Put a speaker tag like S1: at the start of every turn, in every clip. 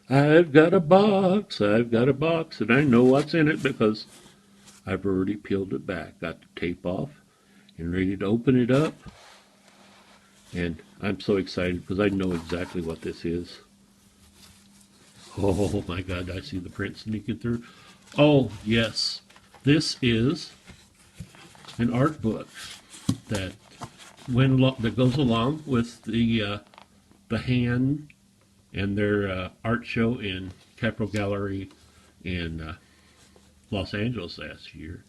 S1: I've got a box, and I know what's in it because I've already peeled it back. Got the tape off and ready to open it up. And I'm so excited because I know exactly what this is. Oh my God, I see the print sneaking through. Oh, yes. This is an art book that that goes along with the hand and their art show in Capitol Gallery in Los Angeles last year.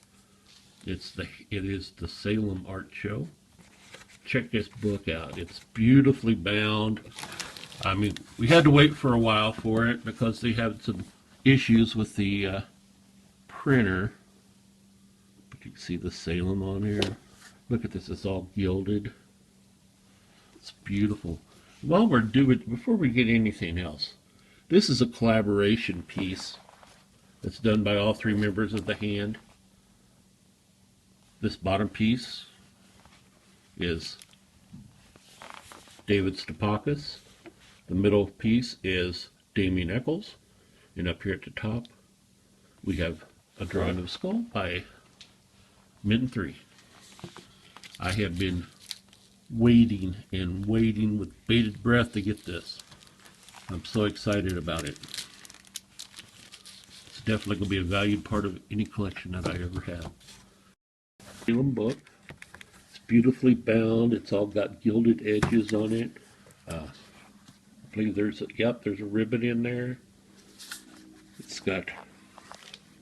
S1: It is the Salem Art Show. Check this book out. It's beautifully bound. I mean, we had to wait for a while for it because they had some issues with the printer. But you can see the Salem on here. Look at this, it's all gilded. It's beautiful. Before we get anything else, this is a collaboration piece that's done by all three members of the hand. This bottom piece is David Stupakis. The middle piece is Damien Echols. And up here at the top, we have a drawing of a skull by Mitten 3. I have been waiting and waiting with bated breath to get this. I'm so excited about it. It's definitely going to be a valued part of any collection that I ever have. Salem book. It's beautifully bound. It's all got gilded edges on it. I believe there's a ribbon in there. It's got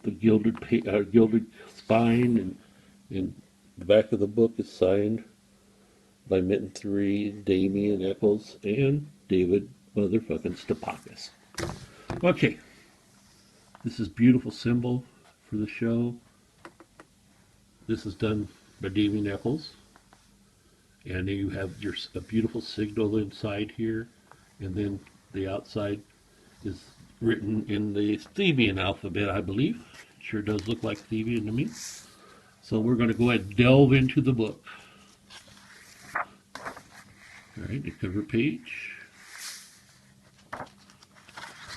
S1: the gilded spine, and the back of the book is signed by Mitten 3, Damien Echols, and David motherfucking Stupakis. Okay, this is beautiful symbol for the show. This is done by Damien Echols, and you have a beautiful signal inside here, and then the outside is written in the Thebian alphabet, I believe. It sure does look like Thebian to me. So we're going to go ahead and delve into the book. All right, the cover page.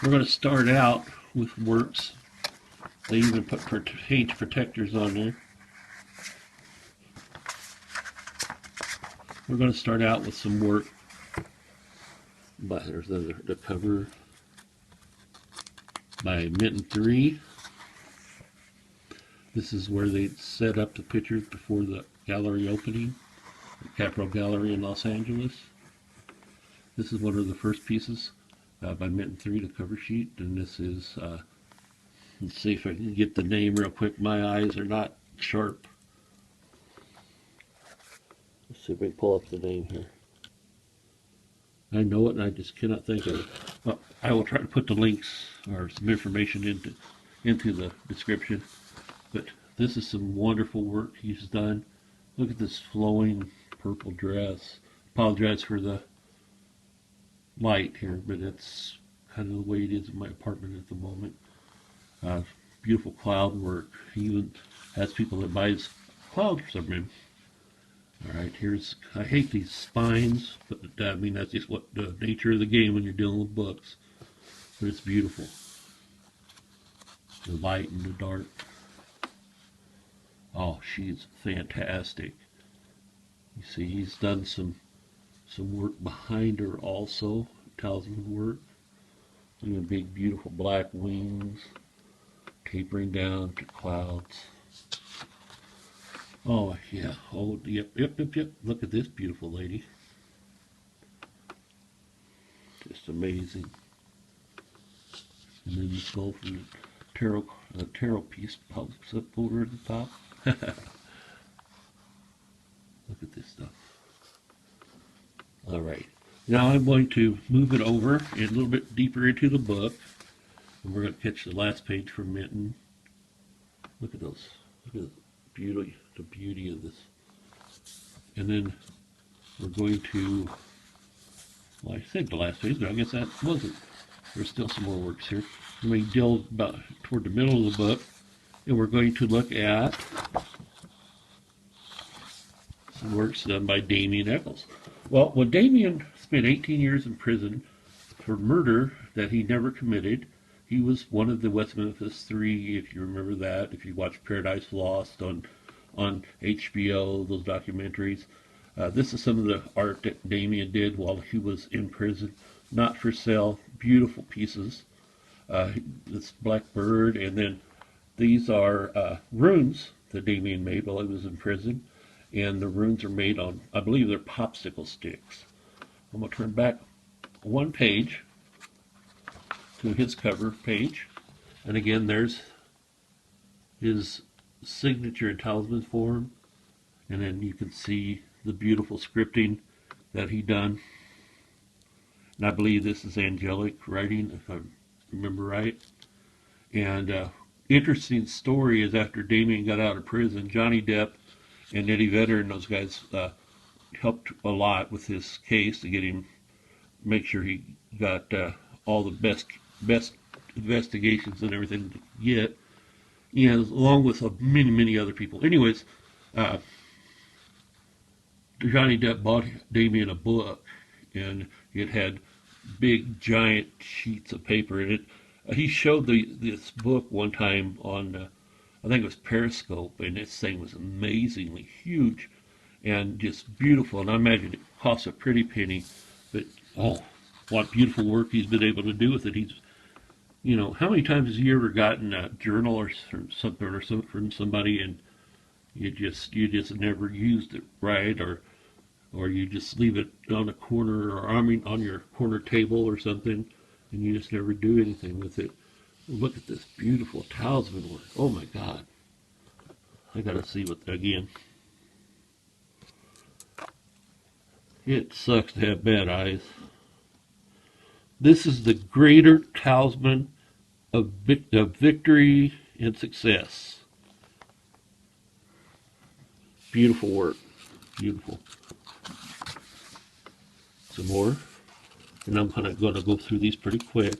S1: We're going to start out with works. They even put page protectors on there. We're going to start out with some work. But there's the cover by Mitten 3. This is where they set up the pictures before the gallery opening, the Capitol Gallery in Los Angeles. This is one of the first pieces by Mitten 3, the cover sheet, and this is, let's see if I can get the name real quick. My eyes are not sharp. Let's see if I can pull up the name here. I know it and I just cannot think of it. Well, I will try to put the links or some information into the description. But this is some wonderful work he's done. Look at this flowing purple dress. Apologize for the light here, but it's kind of the way it is in my apartment at the moment. Beautiful cloud work. He even has people that buys clouds from him. All right, I hate these spines, but I mean, that's just what the nature of the game when you're dealing with books. But it's beautiful. The light and the dark. Oh, she's fantastic. You see, he's done some work behind her also. Talisman work. Look at big, beautiful black wings tapering down to clouds. Oh, yeah. Oh, yep. Look at this beautiful lady. Just amazing. And then the skull from the tarot piece pops up over at the top. Look at this stuff. All right. Now I'm going to move it over a little bit deeper into the book. And we're going to catch the last page from Mitten. Look at those. Look at the beauty of this. And then we're going to, well, I said the last page, but I guess that wasn't. There's still some more works here. We delve about toward the middle of the book, and we're going to look at works done by Damien Echols. Well, when Damien spent 18 years in prison for murder that he never committed. He was one of the West Memphis Three, if you remember that. If you watch Paradise Lost on HBO, those documentaries. This is some of the art that Damien did while he was in prison. Not for sale. Beautiful pieces. This black bird, and then these are runes that Damien made while he was in prison. And the runes are made on, I believe they're popsicle sticks. I'm going to turn back one page to his cover page. And again, there's his signature and talisman form. And then you can see the beautiful scripting that he done. And I believe this is angelic writing, if I remember right. And interesting story is after Damien got out of prison, Johnny Depp and Eddie Vedder and those guys helped a lot with his case to get him, make sure he got all the best investigations and everything to get, and along with many other people. Anyways, Johnny Depp bought Damien a book, and it had big giant sheets of paper in it. He showed this book one time on, I think it was Periscope, and this thing was amazingly huge and just beautiful. And I imagine it costs a pretty penny, but oh, what beautiful work he's been able to do with it. He's, you know, how many times have you ever gotten a journal or something from somebody and you just never used it right, or you just leave it on a corner, or I mean on your corner table or something, and you just never do anything with it. Look at this beautiful talisman work. Oh my God. I gotta see what, again. It sucks to have bad eyes. This is the greater talisman of victory and success. Beautiful work. Beautiful. Some more. And I'm kind of going to go through these pretty quick,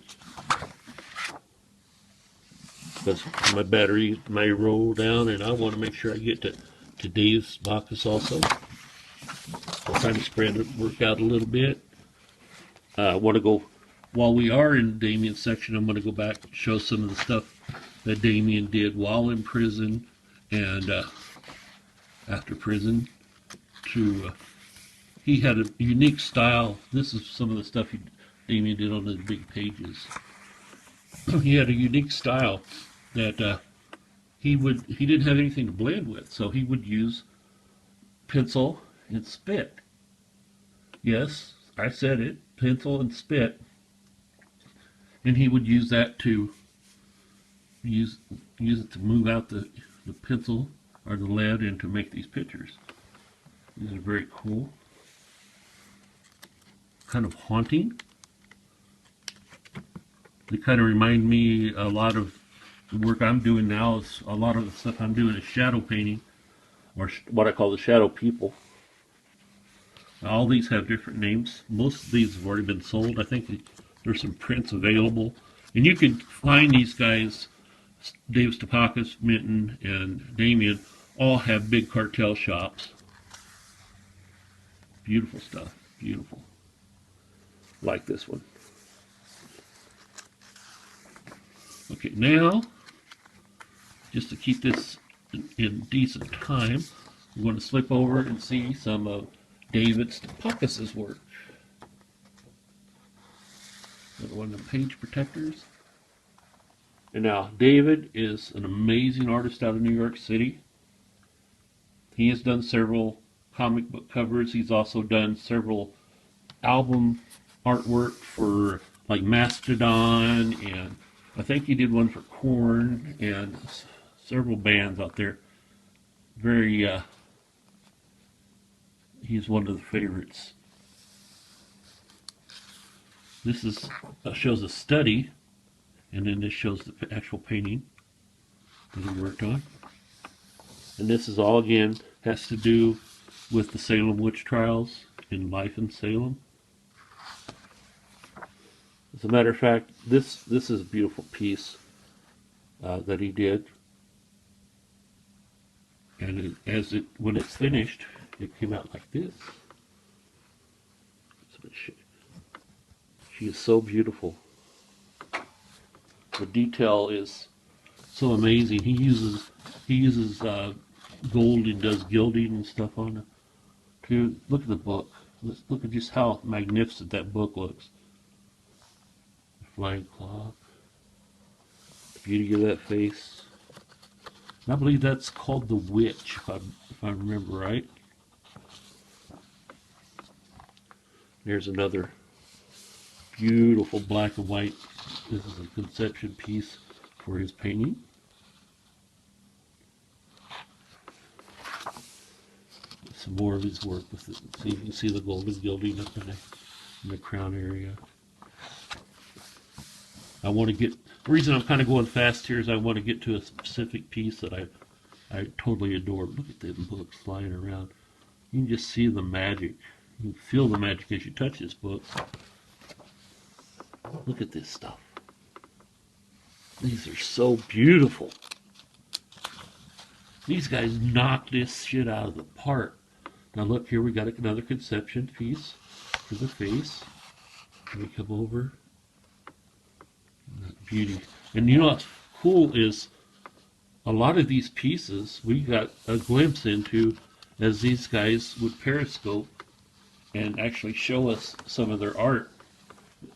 S1: because my battery may roll down, and I want to make sure I get to Dave's Bacchus also. I'm trying to spread the work out a little bit. I want to go, while we are in Damien's section, I'm going to go back and show some of the stuff that Damien did while in prison and after prison. He had a unique style. This is some of the stuff Damien did on his big pages. He had a unique style that he didn't have anything to blend with, so he would use pencil and spit. Yes, I said it, pencil and spit. And he would use that to use it to move out the pencil or the lead and to make these pictures. These are very cool. Kind of haunting. They kind of remind me a lot of the work I'm doing now. Is a lot of the stuff I'm doing is shadow painting, or what I call the shadow people. All these have different names. Most of these have already been sold. I think there's some prints available. And you can find these guys, Dave Stupakis, Minton, and Damien, all have big cartel shops. Beautiful stuff. Beautiful. Like this one. Okay, now, just to keep this in decent time, we're going to slip over and see some of David Stupakis' work. Another one of the page protectors. And now, David is an amazing artist out of New York City. He has done several comic book covers. He's also done several album artwork for like Mastodon, and I think he did one for Korn and several bands out there. Very, he's one of the favorites. This is shows a study, and then this shows the actual painting that he worked on. And this is all, again, has to do with the Salem witch trials and life in Salem. As a matter of fact, this is a beautiful piece that he did. And when it's finished, it came out like this. So She is so beautiful. The detail is so amazing. He uses gold and does gilding and stuff on it. Too. Look at the book. Let's look at just how magnificent that book looks. The flying clock. The beauty of that face. And I believe that's called The Witch, if I remember right. There's another beautiful black and white. This is a conception piece for his painting. Some more of his work with it. So you can see the golden gilding up in the crown area. I want to get, the reason I'm kind of going fast here is I want to get to a specific piece that I totally adore. Look at them books flying around. You can just see the magic. You can feel the magic as you touch this book. Look at this stuff. These are so beautiful. These guys knock this shit out of the park. Now look here, we got another conception piece for the face. Let me come over. That beauty. And you know what's cool is a lot of these pieces we got a glimpse into as these guys would periscope and actually show us some of their art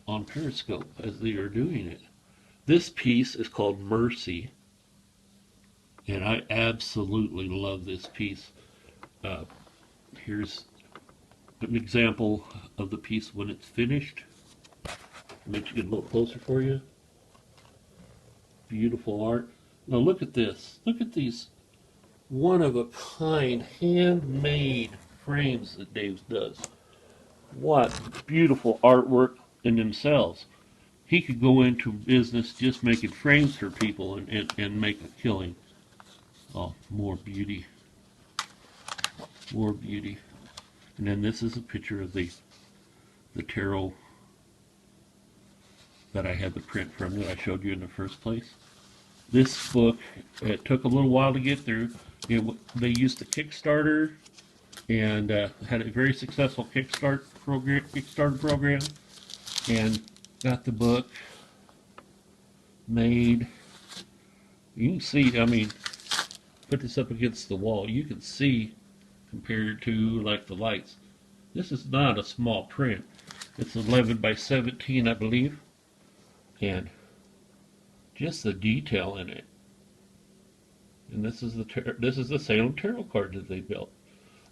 S1: on periscope as they are doing it. This piece is called Mercy, and I absolutely love this piece. Here's an example of the piece when it's finished. Make it a little closer for you. Beautiful art. Now look at this. Look at these one-of-a-kind handmade frames that Dave does. What beautiful artwork in themselves. He could go into business just making frames for people and make a killing. Oh, more beauty. More beauty. And then this is a picture of the tarot that I had the print from that I showed you in the first place. This book, it took a little while to get through. They used the Kickstarter and had a very successful Kickstarter program, and got the book made. You can see, I mean, put this up against the wall. You can see compared to like the lights. This is not a small print. It's 11 by 17, I believe, and just the detail in it. And this is the Salem tarot card that they built.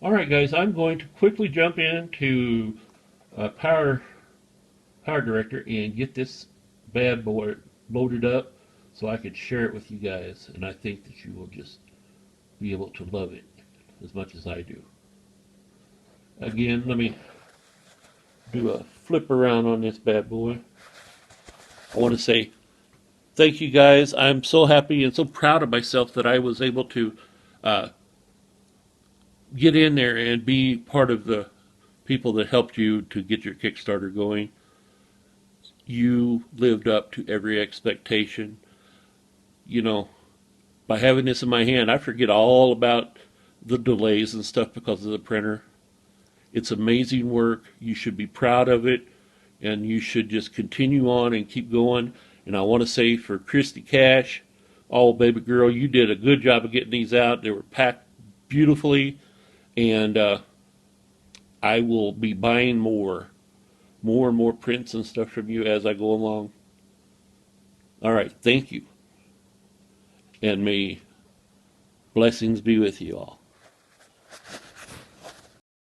S1: All right, guys, I'm going to quickly jump into Power Director and get this bad boy loaded up so I could share it with you guys. And I think that you will just be able to love it as much as I do. Again, let me do a flip around on this bad boy. I want to say thank you guys. I'm so happy and so proud of myself that I was able to get in there and be part of the people that helped you to get your Kickstarter going. You lived up to every expectation. You know, by having this in my hand, I forget all about the delays and stuff because of the printer. It's amazing work. You should be proud of it, and you should just continue on and keep going. And I want to say for Christy Cash, oh, baby girl, you did a good job of getting these out. They were packed beautifully, and I will be buying more and more prints and stuff from you as I go along. All right, thank you. And may blessings be with you all.